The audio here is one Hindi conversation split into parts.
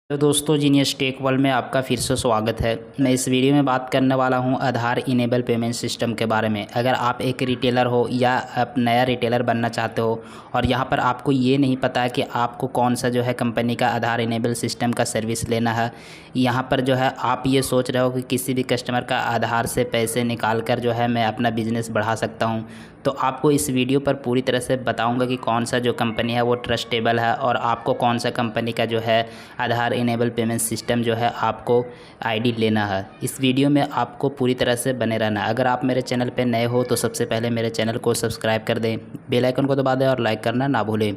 तो दोस्तों, जीनियस टेक वर्ल्ड में आपका फिर से स्वागत है। मैं इस वीडियो में बात करने वाला हूं आधार इनेबल पेमेंट सिस्टम के बारे में। अगर आप एक रिटेलर हो या आप नया रिटेलर बनना चाहते हो और यहां पर आपको ये नहीं पता है कि आपको कौन सा जो है कंपनी का आधार इनेबल सिस्टम का सर्विस लेना है, यहां पर जो है आप ये सोच रहे हो कि किसी भी कस्टमर का आधार से पैसे निकाल कर जो है मैं अपना बिज़नेस बढ़ा सकता हूँ, तो आपको इस वीडियो पर पूरी तरह से बताऊंगा कि कौन सा जो कंपनी है वो ट्रस्टेबल है और आपको कौन सा कंपनी का जो है आधार इनेबल पेमेंट सिस्टम जो है आपको आईडी लेना है। इस वीडियो में आपको पूरी तरह से बने रहना है। अगर आप मेरे चैनल पर नए हो तो सबसे पहले मेरे चैनल को सब्सक्राइब कर दें, बेल आइकन को दबा दें और लाइक करना ना भूलें।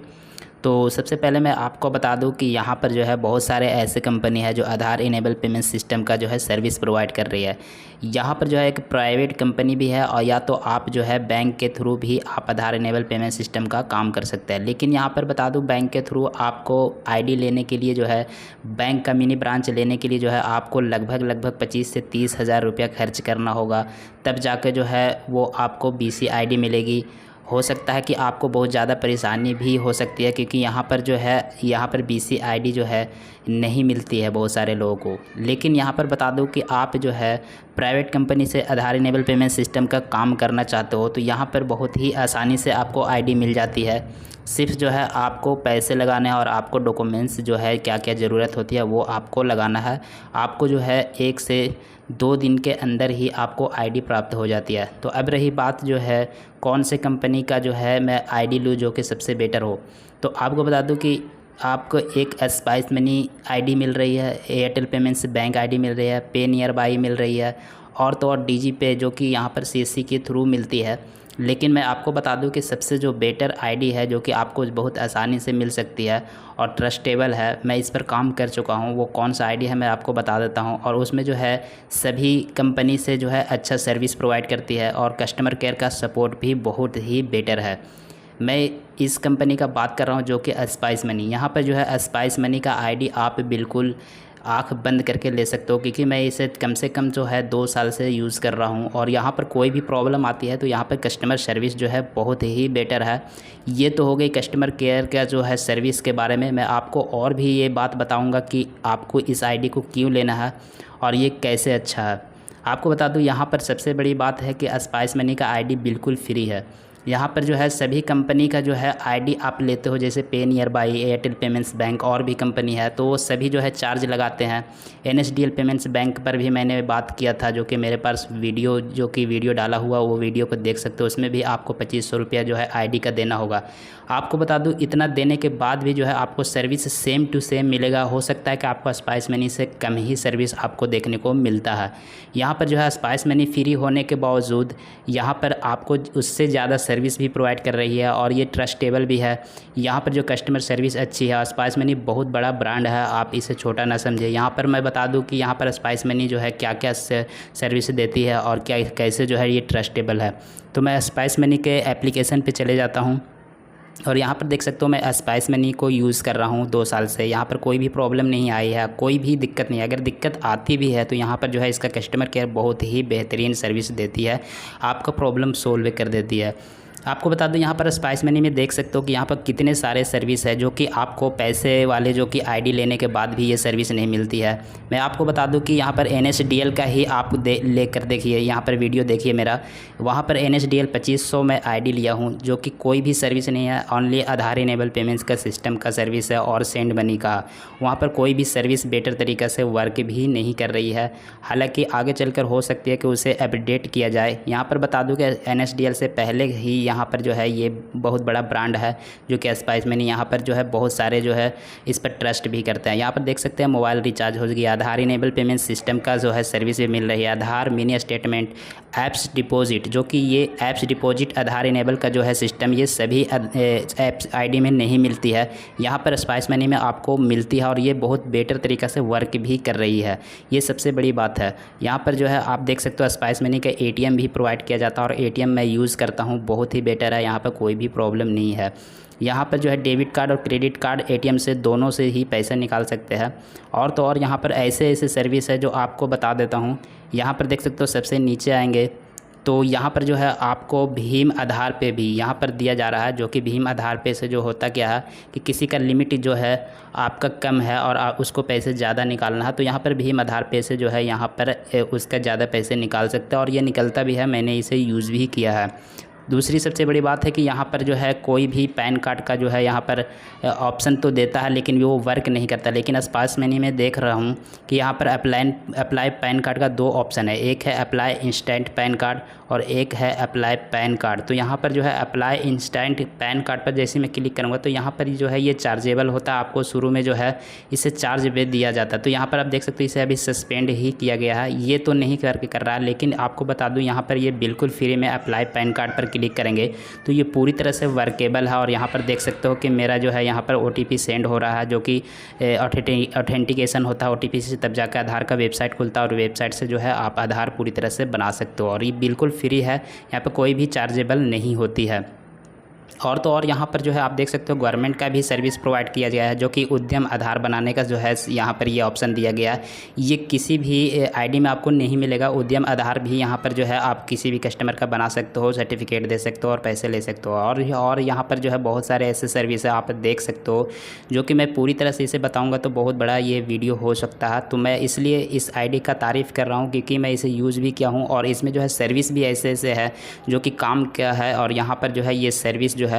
तो सबसे पहले मैं आपको बता दूं कि यहाँ पर जो है बहुत सारे ऐसे कंपनी है जो आधार इनेबल पेमेंट सिस्टम का जो है सर्विस प्रोवाइड कर रही है। यहाँ पर जो है एक प्राइवेट कंपनी भी है और या तो आप जो है बैंक के थ्रू भी आप आधार इनेबल पेमेंट सिस्टम का काम कर सकते हैं। लेकिन यहाँ पर बता दूं, बैंक के थ्रू आपको आईडी लेने के लिए जो है बैंक का मिनी ब्रांच लेने के लिए जो है आपको लगभग 25 से 30 हज़ार रुपया खर्च करना होगा, तब जाके जो है वो आपको BC आईडी मिलेगी। हो सकता है कि आपको बहुत ज़्यादा परेशानी भी हो सकती है, क्योंकि यहाँ पर जो है यहाँ पर BC आईडी जो है नहीं मिलती है बहुत सारे लोगों को। लेकिन यहाँ पर बता दूँ कि आप जो है प्राइवेट कंपनी से आधार इनेबल पेमेंट सिस्टम का काम करना चाहते हो तो यहाँ पर बहुत ही आसानी से आपको आईडी मिल जाती है। सिर्फ जो है आपको पैसे लगाने हैं और आपको डॉक्यूमेंट्स जो है क्या क्या ज़रूरत होती है वो आपको लगाना है। आपको जो है 1 से 2 दिन के अंदर ही आपको आईडी प्राप्त हो जाती है। तो अब रही बात जो है कौन से कंपनी का जो है मैं आईडी लूँ जो कि सबसे बेटर हो, तो आपको बता दूं कि आपको एक स्पाइस मनी आईडी मिल रही है, एयरटेल पेमेंट्स बैंक आईडी मिल रही है, पे नियर बाई मिल रही है और तो और DG पे जो कि यहाँ पर CSC के थ्रू मिलती है। लेकिन मैं आपको बता दूं कि सबसे जो बेटर आईडी है जो कि आपको बहुत आसानी से मिल सकती है और ट्रस्टेबल है, मैं इस पर काम कर चुका हूं, वो कौन सा आईडी है मैं आपको बता देता हूं। और उसमें जो है सभी कंपनी से जो है अच्छा सर्विस प्रोवाइड करती है और कस्टमर केयर का सपोर्ट भी बहुत ही बेटर है। मैं इस कंपनी का बात कर रहा हूं जो कि स्पाइस मनी। यहाँ पर जो है स्पाइस मनी का आईडी आप बिल्कुल आँख बंद करके ले सकते हो, क्योंकि मैं इसे कम से कम जो है 2 साल से यूज़ कर रहा हूँ और यहाँ पर कोई भी प्रॉब्लम आती है तो यहाँ पर कस्टमर सर्विस जो है बहुत ही बेटर है। ये तो हो गई कस्टमर केयर का जो है सर्विस के बारे में। मैं आपको और भी ये बात बताऊँगा कि आपको इस आईडी को क्यों लेना है और ये कैसे अच्छा है। आपको बता दूँ, यहाँ पर सबसे बड़ी बात है कि स्पाइस मनी का आईडी बिल्कुल फ्री है। यहाँ पर जो है सभी कंपनी का जो है आईडी आप लेते हो, जैसे पे near by, Airtel payments bank और भी कंपनी है, तो वो सभी जो है चार्ज लगाते हैं। NSDL पेमेंट्स बैंक पर भी मैंने बात किया था, जो कि मेरे पास वीडियो डाला हुआ, वो वीडियो को देख सकते हो। उसमें भी आपको 2500 रुपया जो है आईडी का देना होगा। आपको बता दूं, इतना देने के बाद भी जो है आपको सर्विस सेम टू सेम मिलेगा। हो सकता है कि आपको स्पाइस मनी से कम ही सर्विस आपको देखने को मिलता है। यहाँ पर जो है स्पाइस मनी फ्री होने के बावजूद यहाँ पर आपको उससे ज़्यादा सर्विस भी प्रोवाइड कर रही है और ये ट्रस्टेबल भी है। यहाँ पर जो कस्टमर सर्विस अच्छी है। स्पाइस मनी बहुत बड़ा ब्रांड है, आप इसे छोटा ना समझे। यहाँ पर मैं बता दूं कि यहाँ पर स्पाइस मनी जो है क्या क्या सर्विस देती है और क्या कैसे जो है ये ट्रस्टेबल है। तो मैं स्पाइस मनी के एप्लीकेशन पे चले जाता हूँ और यहाँ पर देख सकते हो मैं स्पाइस मनी को यूज़ कर रहा हूँ 2 साल से। यहाँ पर कोई भी प्रॉब्लम नहीं आई है, कोई भी दिक्कत नहीं है। अगर दिक्कत आती भी है तो यहाँ पर जो है इसका कस्टमर केयर बहुत ही बेहतरीन सर्विस देती है, आपका प्रॉब्लम सोल्व कर देती है। आपको बता दूं, यहाँ पर स्पाइस मनी में देख सकते हो कि यहाँ पर कितने सारे सर्विस है जो कि आपको पैसे वाले जो कि आईडी लेने के बाद भी ये सर्विस नहीं मिलती है। मैं आपको बता दूं कि यहाँ पर NSDL का ही आप लेकर देखिए, यहाँ पर वीडियो देखिए मेरा। वहाँ पर NSDL 2500 में आईडी लिया हूँ, जो कि कोई भी सर्विस नहीं है, ओनली आधार इनेबल पेमेंट्स का सिस्टम का सर्विस है और सेंड मनी का। वहाँ पर कोई भी सर्विस बेटर तरीक़े से वर्क भी नहीं कर रही है। हालाँकि आगे चलकर हो सकती है कि उसे अपडेट किया जाए। यहाँ पर बता दूँ कि NSDL से पहले ही यहाँ पर जो है ये बहुत बड़ा ब्रांड है जो कि स्पाइस मनी। यहाँ पर जो है बहुत सारे जो है इस पर ट्रस्ट भी करते हैं। यहाँ पर देख सकते हैं मोबाइल रिचार्ज हो गया, आधार इनेबल पेमेंट सिस्टम का जो है सर्विस भी मिल रही है, आधार मिनी स्टेटमेंट, ऐप्स डिपॉजिट, जो कि ये ऐप्स डिपॉजिट आधार इनेबल का जो है सिस्टम ये सभी ऐप्स आईडी में नहीं मिलती है, यहाँ पर स्पाइस मनी में आपको मिलती है और ये बहुत बेटर तरीक़े से वर्क भी कर रही है। ये सबसे बड़ी बात है। यहाँ पर जो है आप देख सकते हो स्पाइस मनी का ATM भी प्रोवाइड किया जाता है और ATM मैं यूज़ करता हूँ, बहुत ही बेटर है, यहाँ पर कोई भी प्रॉब्लम नहीं है। यहाँ पर जो है डेबिट कार्ड और क्रेडिट कार्ड ATM से दोनों से ही पैसा निकाल सकते हैं। और तो और यहाँ पर ऐसे सर्विस है जो आपको बता देता हूँ। यहाँ पर देख सकते हो सबसे नीचे आएंगे तो यहाँ पर जो है आपको भीम आधार पे भी यहाँ पर दिया जा रहा है, जो कि भीम आधार पे से जो होता क्या है कि किसी का लिमिट जो है आपका कम है और उसको पैसे ज़्यादा निकालना है, तो यहाँ पर भीम आधार पे से जो है यहाँ पर उसका ज़्यादा पैसे निकाल सकते हैं और ये निकलता भी है, मैंने इसे यूज़ भी किया है। दूसरी सबसे बड़ी बात है कि यहाँ पर जो है कोई भी पैन कार्ड का जो है यहाँ पर ऑप्शन तो देता है लेकिन वो वर्क नहीं करता। लेकिन स्पार्स मनी में देख रहा हूँ कि यहाँ पर अप्लाई पैन कार्ड का 2 ऑप्शन है, एक है अप्लाई इंस्टेंट पैन कार्ड और एक है अप्लाई पैन कार्ड। तो यहाँ पर जो है अप्लाई इंस्टेंट पैन कार्ड पर जैसे मैं क्लिक करूँगा तो यहाँ पर जो है ये चार्जेबल होता है, आपको शुरू में जो है इसे चार्ज पे दिया जाता है। तो यहाँ पर आप देख सकते हो इसे अभी सस्पेंड ही किया गया है, ये तो नहीं करके कर रहा है। लेकिन आपको बता दूँ यहाँ पर ये बिल्कुल फ्री में अप्लाई पैन कार्ड पर क्लिक करेंगे तो ये पूरी तरह से वर्केबल है। और यहाँ पर देख सकते हो कि मेरा जो है यहाँ पर OTP सेंड हो रहा है, जो कि ऑथेंटिकेशन होता है OTP से, तब जाकर आधार का वेबसाइट खुलता है और वेबसाइट से जो है आप आधार पूरी तरह से बना सकते हो। और ये बिल्कुल फ्री है, यहाँ पर कोई भी चार्जेबल नहीं होती है। और तो और यहाँ पर जो है आप देख सकते हो गवर्नमेंट का भी सर्विस प्रोवाइड किया गया है, जो कि उद्यम आधार बनाने का जो है यहाँ पर ये ऑप्शन दिया गया है। ये किसी भी आईडी में आपको नहीं मिलेगा। उद्यम आधार भी यहाँ पर जो है आप किसी भी कस्टमर का बना सकते हो, सर्टिफिकेट दे सकते हो और पैसे ले सकते हो। और यहाँ पर जो है बहुत सारे ऐसे सर्विस है आप देख सकते हो, जो कि मैं पूरी तरह से इसे बताऊँगा तो बहुत बड़ा ये वीडियो हो सकता है। तो मैं इसलिए इस आई का तारीफ़ कर रहा हूँ क्योंकि मैं इसे यूज़ भी किया हूँ और इसमें जो है सर्विस भी ऐसे ऐसे है जो कि काम क्या है। और यहाँ पर जो है ये सर्विस जो है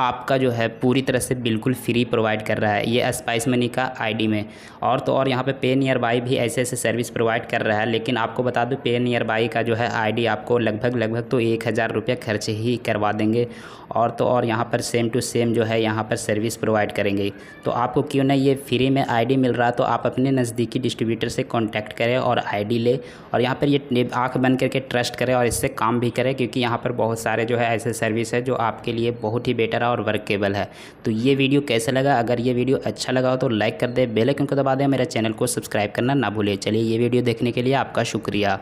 आपका जो है पूरी तरह से बिल्कुल फ्री प्रोवाइड कर रहा है ये स्पाइस मनी का आईडी में। और तो और यहाँ पे पे नियर बाई भी ऐसे ऐसे सर्विस प्रोवाइड कर रहा है। लेकिन आपको बता दूं पे नियर बाई का जो है आईडी आपको लगभग तो 1000 रुपये खर्च ही करवा देंगे। और तो और यहाँ पर सेम टू सेम जो है यहाँ पर सर्विस प्रोवाइड करेंगे। तो आपको क्यों ना ये फ्री में आईडी मिल रहा है तो आप अपने नज़दीकी डिस्ट्रीब्यूटर से कॉन्टैक्ट करें और आईडी ले और यहाँ पर ये आँख बंद करके ट्रस्ट करें और इससे काम भी करें, क्योंकि यहाँ पर बहुत सारे जो है ऐसे सर्विस है जो आपके लिए बहुत ही बेटर है और वर्केबल है। तो ये वीडियो कैसा लगा? अगर ये वीडियो अच्छा लगा हो तो लाइक कर दे, बेल आइकन को दबा दें, मेरे चैनल को सब्सक्राइब करना ना भूलें। चलिए ये वीडियो देखने के लिए आपका शुक्रिया।